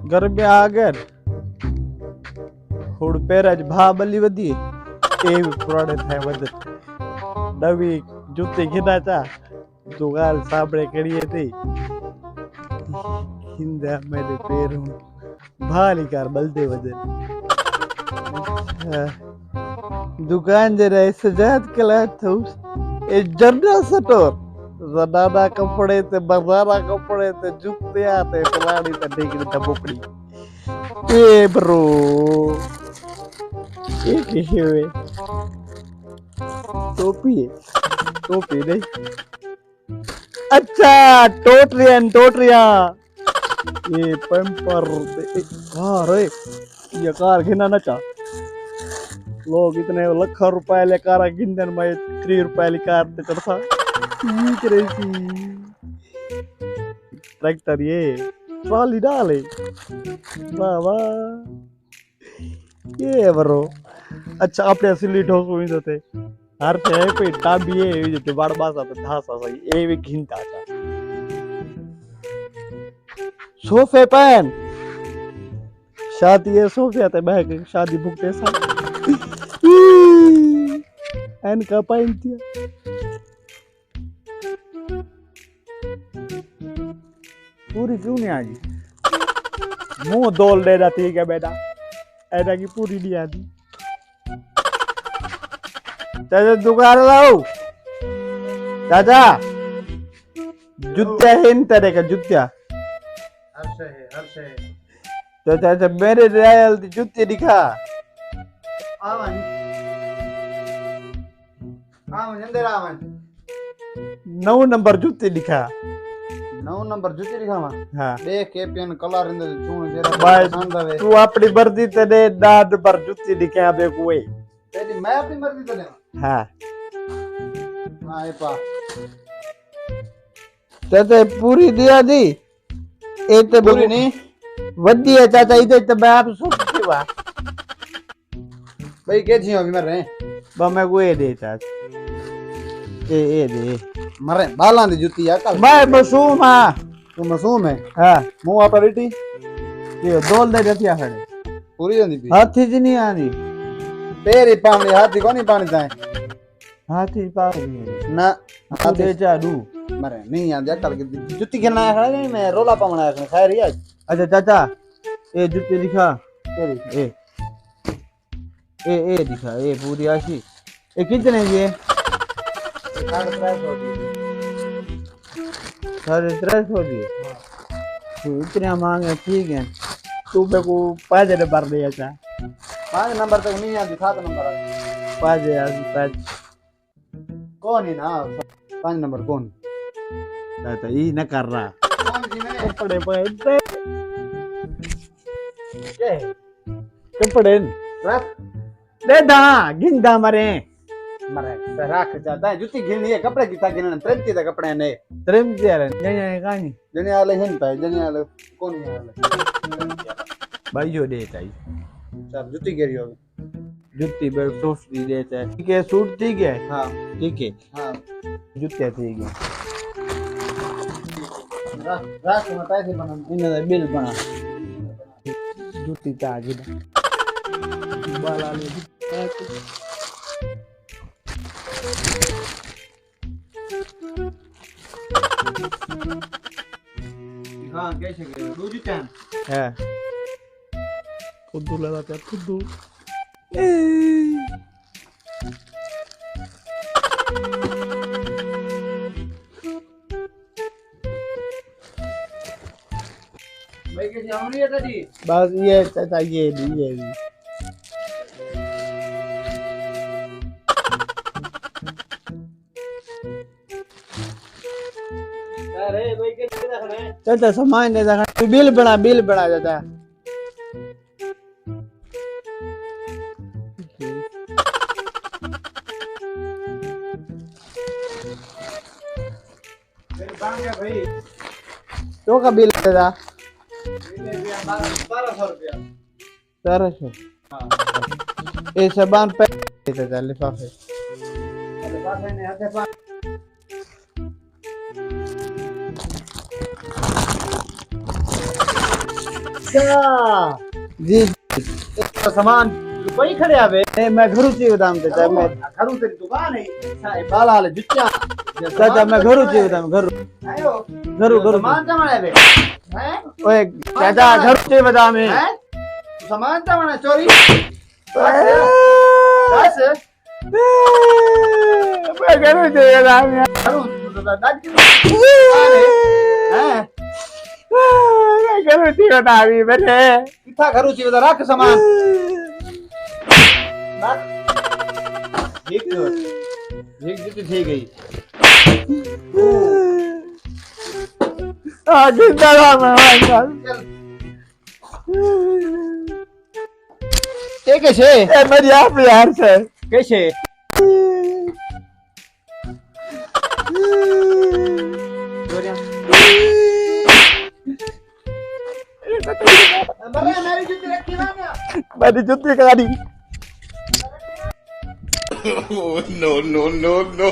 घर में आगर हुड़ पेरज भा बली वधी ए पुराणे थाय वध नवी जूती घिना चा जुगाल साबड़े करिए थी हिंदा मेरे पैरों भाली कार बलदे वजन दुकान जरा सजात कला था ए जनरल स्टोर ज़नाना कपड़े ते बज़ारा कपड़े ते जूते आते फलानी ते ढेकड़ी ते बोकड़ी ए ब्रो ये किसी हुए टोपी नहीं अच्छा टोटरियां ये पंपर कार है ये कार घिना न चा लोग इतने लाखों रुपए ले कार गिनन में 3 रुपए ली कार ते चढ़ता ट्रैक्टर ये ट्रॉली डाले वाह वाह ये ब्रो अच्छा अपने असली ठोस हुई तो थे हर थे पे टाबी ये जो बड़ बासा पे धासा सही ए भी घिनता था सोफे पैन शादी है सोफे ते बह के शादी भुगते सा एन का पैन दिया पूरी क्यों नहीं आई मुंह दोल देना ठीक है बेटा ऐसा की पूरी नहीं आती चाचा दुकान लाओ चाचा जूते हैं इन तरह का जूतिया हर से तो चाचा मेरे रॉयल जूते दिखा आवन अंदर आवन 9 नंबर जूते दिखा 9 नंबर जूती दिखावा हाँ देख के पेन कलर इंदे चूण जरा भाई पसंद आवे तू अपनी मर्जी ते दे दाद पर जूती दिखा बे कोई तेरी मैं अपनी मर्जी से लेवा हाँ हां ए पा चाचा पूरी दिया दी ए ते पूरी नहीं वदी है चाचा इधर ते मैं आप सोच वा भाई के छी अभी मर रहे बा मैं को ए दे चाचा ए दे मरे बालां दी जूती आ कल मैं मासूम हां तू मासूम है हां मुंह आपा बेटी ये दोल दे रथिया खड़े पूरी होंदी पी हाथी जी नहीं आनी तेरी पावनी हाथी को नहीं पानी ताए हाथी पाव ना हाथी दे चाडू मरे नहीं आ जा कल की जूती खेलना है खड़ा नहीं मैं रोला पावना है खैर ही आज अच्छा चाचा ए जूती दिखा तेरी ए दिखा ए पूरी आशी ए कितने ये 350 दिए तू इतने मांगे ठीक है तू मेरे को 5 ने भर दिया चा 5 नंबर तक नहीं आती 7 नंबर आ 5 कौन है ना 5 नंबर कौन तो ये न कर रहा कौन जी मैं कपड़े पहनते के कपड़े रख दे दा गिंदा मरे मरे राख जाता है जूती गिननी है कपड़े की गिनन त्रेंती दा कपड़े ने त्रिम दिया नहीं कहानी जने आले हैं पे जने आले कौन है आले भाई जो देता है सब जूती गिरी हो जूती बे टोफी देता है ठीक है सूट ठीक है हां ठीक है हां जूते ठीक है राख में पैसे बना इन्हें बिल बना जूती ताजी बाला ले हां कैसे गए दो जूते है खुद लगाता खुद भाई कैसे आउनी है दादी बस ये चाचा ये भी अरे भाई कैसे रखना है चाचा सामान दे दा बिल बना चाचा फिर बांध गया भाई तो का बिल दे दा 1200 रुपया 1200 हां ए सामान पे चाचा लिफाफे अरे बात है ने हाथे पा अच्छा जी तो सामान कोई खड़े आवे मैं घरू ची बदाम ते चाहे मैं घरू तेरी दुकान है छाए बाला हाल जुत्तियां चाचा मैं घरू ची बदाम घरू आयो घरू घरू सामान जमाने बे हैं ओए चाचा घरू ची बदाम है हैं सामान जमाने चोरी बस मैं घरू ची बदाम है घरू दाद की दुकान है हैं मैं घरू ची बदाम है बेटे किथा घरू ची बदा रख सामान ठीक है ठीक जितनी थी गई आगे चला मैं चल ये कैसे ए मेरी आप यार से कैसे मेरी जूती रखी ना मेरी जुत्ती गाड़ी Oh, no, no, no, no.